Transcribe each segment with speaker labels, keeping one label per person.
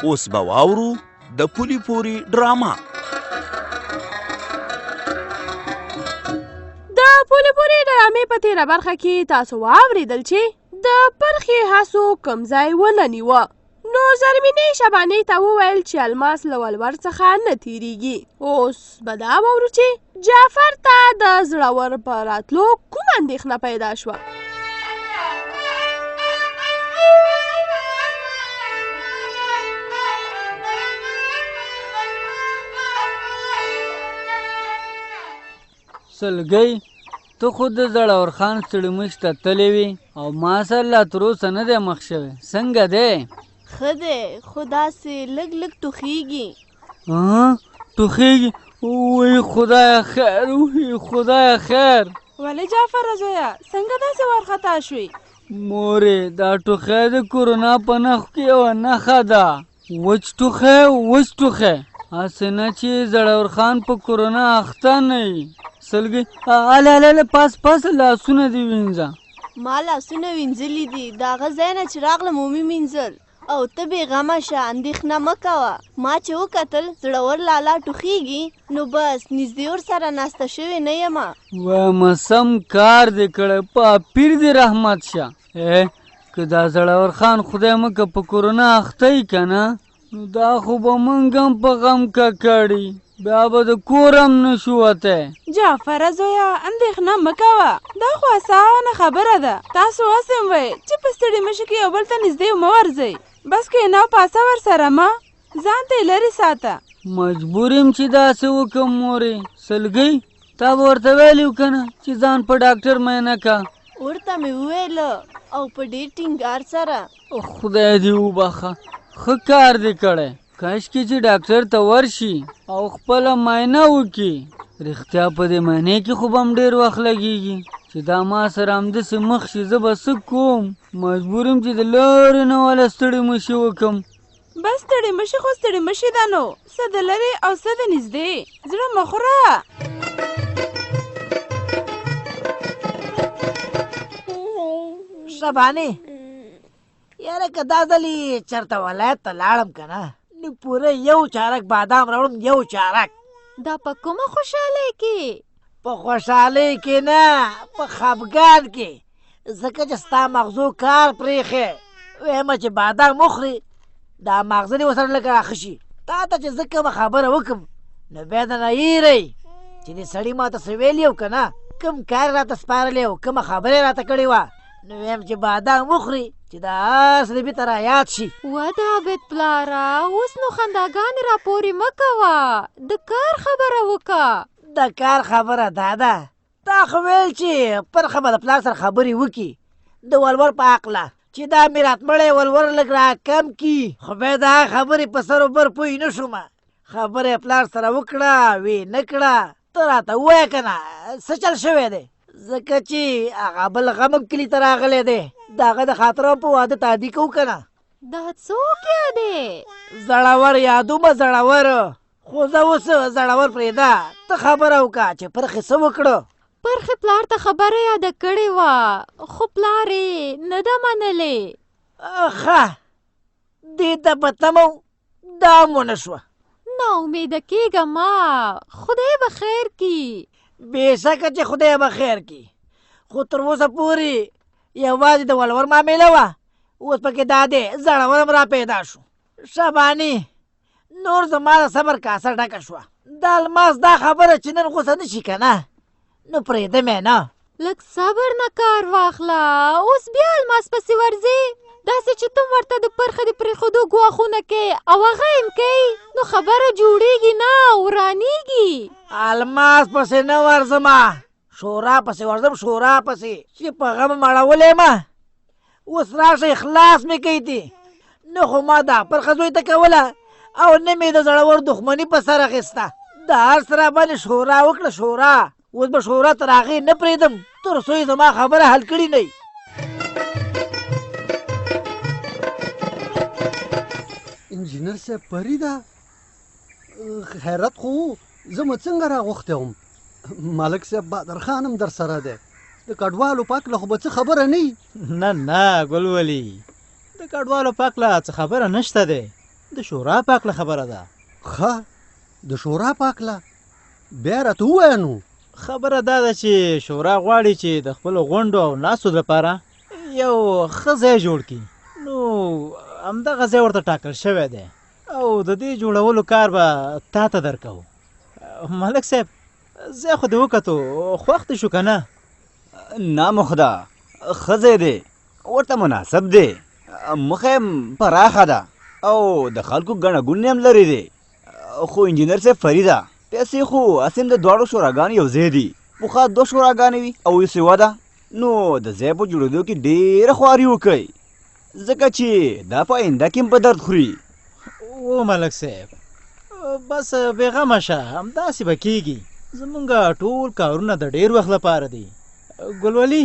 Speaker 1: اوس به واورو د پولي پوري ډراما.
Speaker 2: د پولي پوري ډرامې په تېره برخه کې تاسو واورېدل چې د پرخې هڅو کوم ځای ونه نیوه، نو زرمینې شبانې ته وویل چې الماس له ولور څخه نه تېرېږي. اوس به دا واورو چې جعفر ته د زړور په راتلو کومه اندېښنه پیدا شوه.
Speaker 3: سلګۍ ته خو د زړور خان ستړي ته تللی وي او ما سره لا تر اوسه نه دی مخ شوی. څنګه دی؟
Speaker 2: ښه دی، خو داسې لږ لږ ټوخېږي.
Speaker 3: ټوخېږي؟ وی خدایه خیر، وی خدایه خیر.
Speaker 4: ولې جعفره زویه څنګه داسې وارخطا شوې؟
Speaker 3: مورې دا ټوخی د کورونا په نښو کې یوه نښه ده. وچ ټوخی وچ ټوخی، هسې نه چې زړور خان په کورونا اخته نه وي. سلګۍ هله پاس لاسونه دې وینځه.
Speaker 2: ما لاسونه وینځلي دي، د هغه ځای نه چې راغلم ومې مینځل. او ته بېغمه شه، اندېښنه مه کوه. ما چې وکتل زړور لالا ټوخېږي نو بس نږدې ورسره ناسته شوې نه یمه.
Speaker 3: وایم سم کار دې کړی، په پیر دې رحمت شه. که دا زړور خان خدای مکه په کورونا اخته یي که نه، نو دا خو به موږ هم په غم ککړي، بیا به د کور هم نشو وتی.
Speaker 4: جعفره زویه اندېښنه مه کوه، دا خو اسانه خبره ده. تاسو اوس هم وایئ چې په ستړي مشي کې یو بل ته نږدې مه ورځئ. بس کښېنه او پاسه ورسره مه، ځان ته یې لرې ساته.
Speaker 3: مجبور یم چې داسې وکړم مورې. سلګۍ تا به ورته ویلي که نه چې ځان په ډاکټر معاینه که؟
Speaker 2: ورته مې وویله او په ډېر ټینګار سره.
Speaker 3: خدای دې وبخه، ښه کار دې کړی. کاشکې چې ډاکټر ته ورشي او خپله معاینه وکړي. رښتیا په دې معاینې کې خو به هم ډېر وخت لګېږي چې دا ما سره همداسې مخ شي. زه به څه کوم؟ مجبور یم چې د لرې نه والا ستړي مشي وکړم.
Speaker 4: بس ستړي مشي خو ستړي مشي ده، نو څه د لرې او څه د نږدې زړه مه خوره.
Speaker 5: شبانې یاره که دا ځلې چېرته ولایت ته لاړم که نه، نو پوره یو چارک بادام راوړم. یو چارک.
Speaker 2: دا په کومه خوشحالۍ کې؟
Speaker 5: په خوشحالۍ کې نه، په خفګان کې. ځکه چې ستا مغزو کار پرېښی. ویمه چې بادام وخورې دا مغزه دې ورسره لږ راښه شي. تا ته چې زه کومه خبره وکړم نو بیا درنه هېروئ چې دې سړي ما ته څه ویلي وو که نه، کوم کار یې راته سپارلی وو، کومه خبره یې راته کړې وه. نو ویم چې بادام وخوري چې دا هر څه دې بېرته را یاد شي.
Speaker 2: وده عابد پلاره، اوس نو خنداګانې راپورې مه کوه، د کار خبره وکړه.
Speaker 5: د کار خبره دا ده، تا خو ویل چې پرخه به د پلار سره خبرې وکړي د ولور په هکله، چې دا میرات مړی ولور لږ را کم کي. خو بیا د هغه خبرې په سر و بر پوه نه شومه. خبره یې پلار سره وکړه، وی نه کړه. ته راته ووایه که نه څه چل شوی دی، ځکه چې هغه بل غم کلي ته راغلی دی. د هغه د خاطره په واده تعدي کوو که نه.
Speaker 2: دا څوک یادې؟
Speaker 5: زړور یادومه زړور، خو زه اوس زړور پرېږده. ته خبره وکړه چې پرخې څه وکړه.
Speaker 2: پرخې پلار ته خبره یاده کړې وه، خو پلار یې نه ده منلې.
Speaker 5: ښه دې ته په تمه دا هم ونه شوه.
Speaker 2: نا امیده کېږه ما، خدای به خیر کي.
Speaker 5: بېشکه چې خدای به خیر کي، خو تر اوسه پورې یوازې د ولور معامله وه. اوس پکې دا دی زړور هم را پیدا شو. شبانې نور زما د صبر کاسه ډکه شوه. د الماس دا خبره چې نن غوسه نه شي که نه، نو پرېږدم یې نه.
Speaker 2: لږ صبر نه کار واخله، اوس بیا الماس پسې ورځې. داسې چې تم ورته د پرخې د پرېښودو ګواښونه کوې او هغه یې کوي، نو خبره جوړېږي نه، ورانېږي.
Speaker 5: الماس پسې نه ورځمه، شورا پسې ورځم. شورا پسې چې په غم مړولی یمه. اوس راشه اخلاص مې کوي دي. نه خو ما دا پرخه زوی ته کوله او نه مې د زړور دښمني په سر اخیسته. د هر سره باندې شورا وکړه. شورا اوس به شورا تر هغې نه پرېږدم تر څو یې زما خبره حل کړي نه وي.
Speaker 6: انجینر صاحب پریده خیرت خو زه څنګه راغوښتی وم. ملک صاحب بادر خان هم در سره دی. د کډوالو په هکله خو به څه خبره نه وي؟
Speaker 7: نه ګل ولي، د کډوالو په هکله څه خبره نشته دی. د شورا پاکله خبره ده.
Speaker 6: ښه د شورا پاکله بیا راته ووایه نو.
Speaker 7: خبره دا ده چې شورا غواړي چې د خپلو غونډو او ناستو لپاره یو ښه ځای جوړ کړي. نو همدغه ځای ورته ټاکل شوی دی او د دې جوړولو کار به تا ته درکوو. ملک صاحب ځای خو دې وکتو، خوښ دې شو که نه؟
Speaker 8: نه مخدا ښه ځای دی، ورته مناسب دی، مخه یې پراخه ده او د خلکو ګڼه ګوڼې هم لرې دی. خو انجینر صاحب فریده پیسې خو اسیم د دواړو شوراګانو یو ځای دي. پخوا 2 شوراګانې وي او یو سیوه ده. نو د ځای په جوړېدو کې ډېره خواري وکړئ ځکه چې دا په آینده کې هم په درد خوري.
Speaker 7: او ملک صاحب بس بېغمه شه، همداسې به کېږي. زمونږ ټول کارونه د ډېر وخت لپاره دي. ګلولي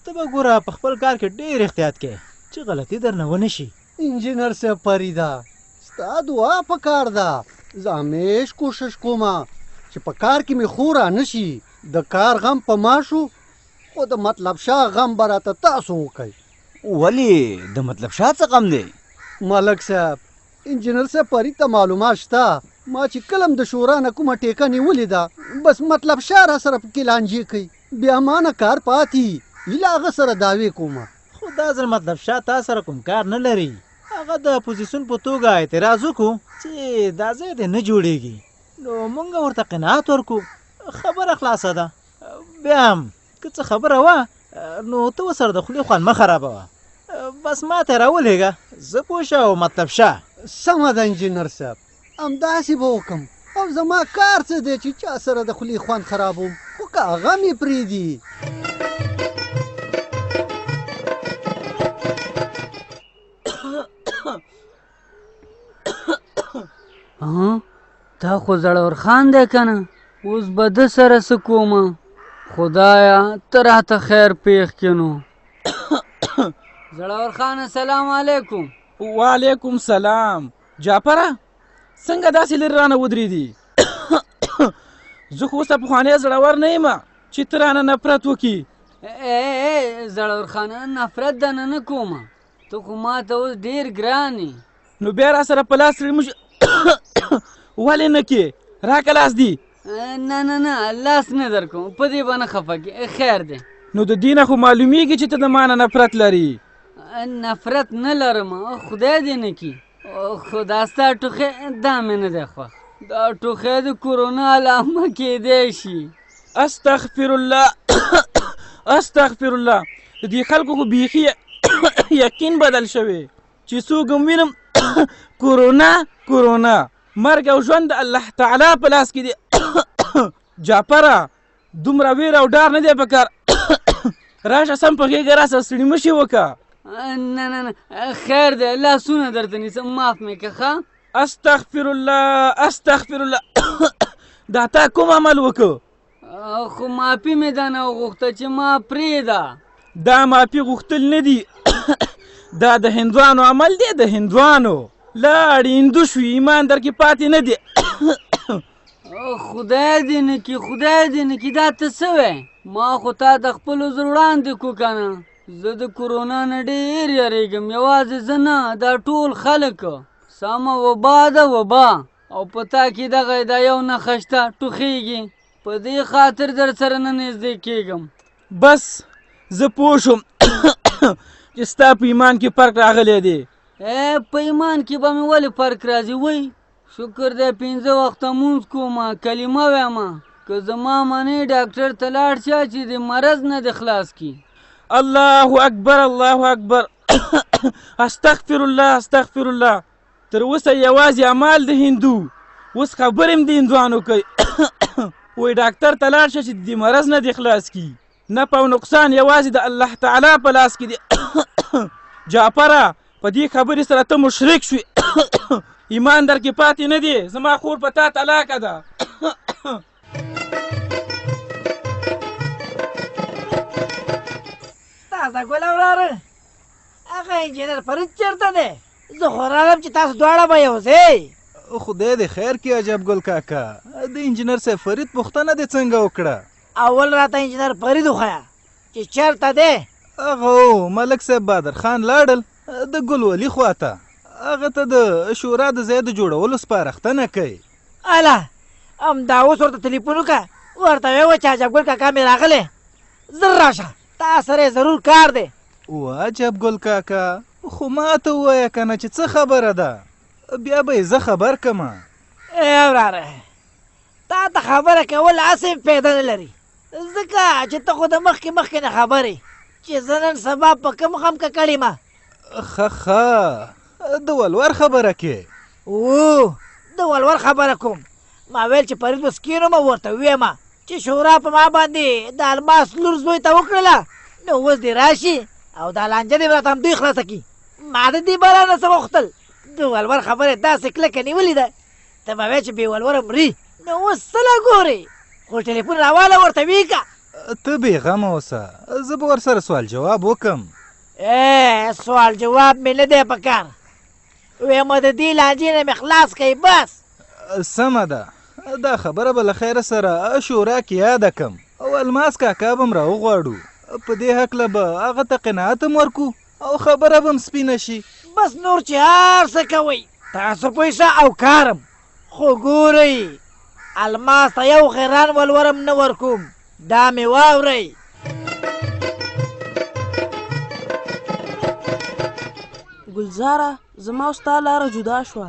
Speaker 7: ته به ګوره په خپل کار کې ډېر احتیاط کوې چې غلطي درنه ونه شي.
Speaker 6: انجینر صاحب فریده ستا دعا په کار ده. زه همیش کوشش کومه چې په کار کې مې خورا نشي. د کار غم په ما شو خو د مطلب شاه غم به راته تاسو وکئ.
Speaker 8: ولې د مطلب شاه څه غم دی؟
Speaker 6: ملک صاحب انجینر صاحب فرید ته معلومات شته. ما چې کلم د شورا نه کومه ټیکه نیولې ده بس مطلب شاه را سره پکې لانجې کوي. بیا ما نه کار پاتې هیله هغه سره دعوې کومه.
Speaker 7: خو دا ځل مطلب شاه تا سره کوم کار نه لري. هغه د اپوزیسیون په توګه اعتراض وکړو چې دا ځای دې نه جوړېږي. نو موږ ورته قناعت ورکړو، خبره خلاصه ده. بیا هم که څه خبره وه نو ته ورسره د خولې خوند مه خرابوه. بس ما ته راولېږه، زه پوه شه او مطلب شه.
Speaker 6: سمه ده انجینر صاحب همداسې به وکړم. او زما کار څه دی چې چا سره د خولې خوند خرابوم، خو که هغه مې پرېږدي.
Speaker 3: دا خو زړور خان دی که نه؟ اوس به ده سره څه کومه؟ خدایا ته راته خیر پېښ کړې نو. زړور خان السلام علیکم.
Speaker 1: وعلیکم سلام. جعفره څنګه داسې لرې رانه ودرېدي؟ زه خو اوس پخوانی زړور نه یم چې ته رانه نفرت وکړي.
Speaker 3: زړور خان نفرت دنه نه کومه، ته خو ما ته اوس ډېر ګران یې.
Speaker 1: نو بیا را سره په لاس موږ ولې نه کې راکه لاس دی؟
Speaker 3: نه نه نه لاس نه در کوم، په دې به نه خفه کې. خیر دی.
Speaker 1: نو د دې نه خو معلومیږي چې ته د ما نه نفرت لري.
Speaker 3: نفرت نه لرم، خدای دې نه کړي. خو دا ستا ټوخی دا مې نه دی خوښ. دا ټوخی د کورونا علامه کېدی شي.
Speaker 1: استغفر الله استغفر الله. د دې خلکو خو بیخي یقین بدل شوی چې څوک هم وینم کورونا کورونا. مرګ او ژوند د الله تعالی په لاس کې دی. جعفره دومره ویر او ډار نه دی پکار. راشه سم په غېږه راسه ستړي مه شي وکړه.
Speaker 3: نه نه نه خیر دی، لاسونه درته نیسم، معاف مې که ښه.
Speaker 1: استغفر الله استغفر الله. دا تا کوم عمل وکړ؟
Speaker 3: خو معافي مې دا نه وغوښته چې ما پرېږده.
Speaker 1: دا معافي غوښتل نه دي. دا د هندوانو عمل دی، د هندوانو. لاړې هندو شوي، ایمان در کې پاتې نه دی.
Speaker 3: خدای دې نه کړي خدای دې نه کړي. دا ته څه وی؟ ما خو تا د خپلو زړه وړاندې کړو که نه. زه د کورونا نه ډېر یېرېږم، یوازې زه نه دا ټول خلک. سمه وبا ده وبا، او په تا کې دغه دا یو نښه شته ټوخېږي. په دې خاطر در سره نه نږدې کېږم.
Speaker 1: بس زه پوه شوم چې ستا په ایمان کې فرق راغلی دی.
Speaker 3: په ایمان کې به مې ولې فرق راځي؟ وی شکر دی 5 وخته مونځ کومه، کلمه ویمه. که زما منې ډاکټر ته لاړ شه چې د مرض نه دې خلاص کړي.
Speaker 1: الله اکبر الله اکبر. استغفر الله استغفر الله. تر اوسه یوازې اعمال د هندو، اوس خبرې هم د هندوانو کوي. وی ډاکټر ته لاړ شه چې د مرض نه دې خلاص کړي. نفع او نقصان یوازې د الله تعالی په لاس کې دی. جعفره په دې خبرې سره ته مشرک شوې. ایمان در کې پاتې نه دی. زما خور په تا طلاقه ده.
Speaker 5: تازه ګله وراره هغه انجینر فرید چېرته دی؟ زه خو رالم چې تاسو دواړه به یو ځای.
Speaker 7: خدای دې خیر کړي عجب ګل کاکا. د انجینر صاحب فرید پوښتنه دې څنګه وکړه؟
Speaker 5: اول راته انجینر فرید وښیه چې چېرته دی.
Speaker 7: هغه ملک صاحب بادر خان لاړل د ګلولي خواته. هغه ته د شورا د ځای د جوړولو سپارښتنه کوي.
Speaker 5: اله همدا اوس ورته تلیفون وکړه، ورته ویې ووایه چې عجب ګل کاکا مې راغلی، زر راشه، تا سره یې ضرور کار دی.
Speaker 7: عجب ګل کاکا، خو ما ته ووایه که نه چې څه خبره ده، بیا به یې زه خبر کړمه.
Speaker 5: ای وراره، تا ته خبره کول هسې فایده نه لري، ځکه چې ته خو د مخکې نه خبرې چې زه نن سبا په کوم غم ککړ یم.
Speaker 7: ښه د ولور خبره کې.
Speaker 5: د ولور خبره کوم. ما ویل چې فرید مسکین وم، ورته ویم چې شورا په ما باندې د الماس لور زوی ته وکړله، نو اوس دې راشي او دا لانجه دې راته همدوی خلاصه کړي. ما د دې بلا نه څه غوښتل، د ولور خبرې داسې کلکه نیولې ده، ته به وایې چې بې ولوره مري، نو اوس څه لا ګورې، خو ټلیفون راواله ورته ویې که.
Speaker 7: ته بېغمه اوسه، زه به ورسره سوال جواب وکړم.
Speaker 5: سوال جواب مې نه دی په کار، ویمه د دې لانجې نه مې خلاص کوي بس.
Speaker 7: سمه ده، دا خبره به له خیره سره شورا کې یاده کړم او الماس کاکا به م راوغواړو، په دې هکله به هغه ته قناعت هم ورکو او خبره به م سپینه شي.
Speaker 5: بس نور چې هر څه کوئ تاسو پیسه او کارم، خو ګورئ الماس ته یو خیران ولورم نه ورکوم، دا مې واورئ.
Speaker 9: ګلزاره، زما او ستا لاره جدا شوه،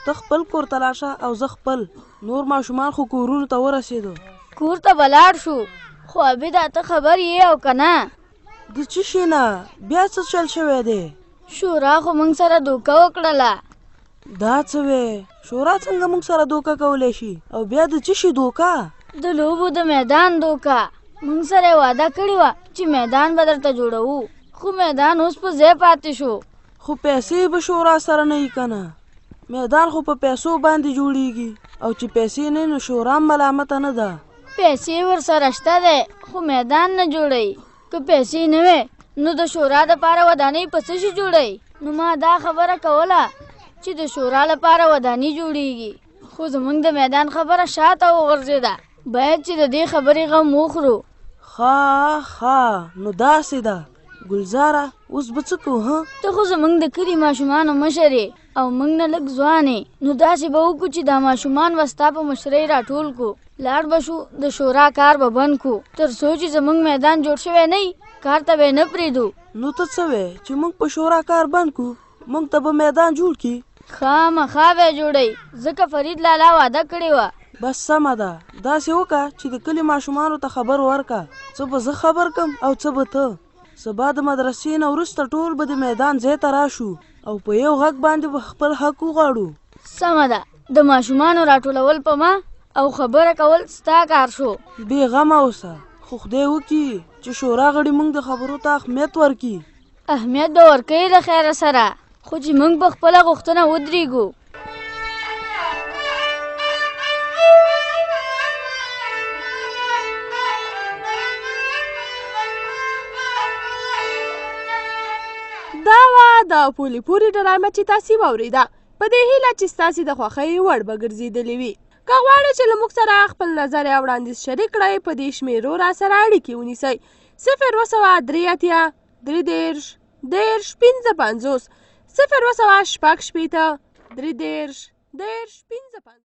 Speaker 9: ته خپل کور ته لاړه او زه خپل. نور ماشومان خو کورونو ته ورسېدو.
Speaker 10: کور ته به لاړ شو، خو عبیده ته خبر یې او که نه؟
Speaker 9: د څه شي نه؟ بیا څه چل شوی دی؟
Speaker 10: شورا خو موږ سره دوکه وکړله.
Speaker 9: دا څه وی؟ شورا څنګه موږ سره دوکه کولی شي؟ او بیا د څه شي دوکه؟
Speaker 10: د لوبو د میدان دوکه. موږ سره وعده کړې وه چې میدان به درته جوړوو، خو میدان اوس په ځای پاتې شو.
Speaker 9: خو پیسې به شورا سره نه وي که نه؟ میدان خو په پیسو باندې جوړیږي، او چې پیسې نه نو شورا ملامته نه ده.
Speaker 10: پیسې ورسره شته دی، خو میدان نه جوړوي. که پیسې نه وې نو د شورا دپاره ودانۍ په څه شي جوړوي؟ نو ما دا خبره کوله چې د شورا لپاره ودانۍ جوړیږي، خو زموږ د میدان خبره شاته وغورځېده. باید چې د دې خبرې غم وخورو.
Speaker 9: ښه نو داسې ده. ګلزاره، اوس به څه کوو؟
Speaker 10: ته خو زموږ د کلي ماشومانو مشر یې او موږ نه لږ ځوان یې، نو داسې به وکړو چې دا ماشومان به ستا په مشرۍ راټول کړو، لاړ به شو د شورا کار به بند کړو، تر څو چې زموږ میدان جوړ شوی نه وي کار ته به یې نه پرېږدو.
Speaker 9: نو ته څه وې چې موږ په شورا کار بند کړو؟ موږ ته به میدان جوړ کړي؟
Speaker 10: خامخا به یې جوړوي، ځکه فرید لالا وعده کړې وه.
Speaker 9: بس سمه ده، داسې وکړه چې د کلي ماشومانو ته خبر ورکړه، څه به زه خبر کړم او څه به ته. سبا د مدرسې نه وروسته ټول به د میدان ځای ته راشو او په یو غږ باندې به خپل حق وغواړو.
Speaker 10: سمه ده، د ماشومانو راټولول په ما او خبره کول ستا کار شو.
Speaker 9: بې غمه اوسه، خو خدای وکړي چې شورا غړي موږ د خبرو ته اهمیت ورکړي.
Speaker 10: اهمیت به ورکوي د خیره سره، خو چې موږ په خپله غوښتنه ودرېږو.
Speaker 2: دا وه د پولې پورې ډرامه چې تاسې واورېده. په دې هیله چې ستاسې د خوښۍ وړ به ګرځېدلې وي. که غواړئ چې له موږ سره خپل نظر یا وړاندیز شریک کړئ، په دې شمېرو را سره اړیکې ونیسئ: 0 3 30 50 0 2 6 15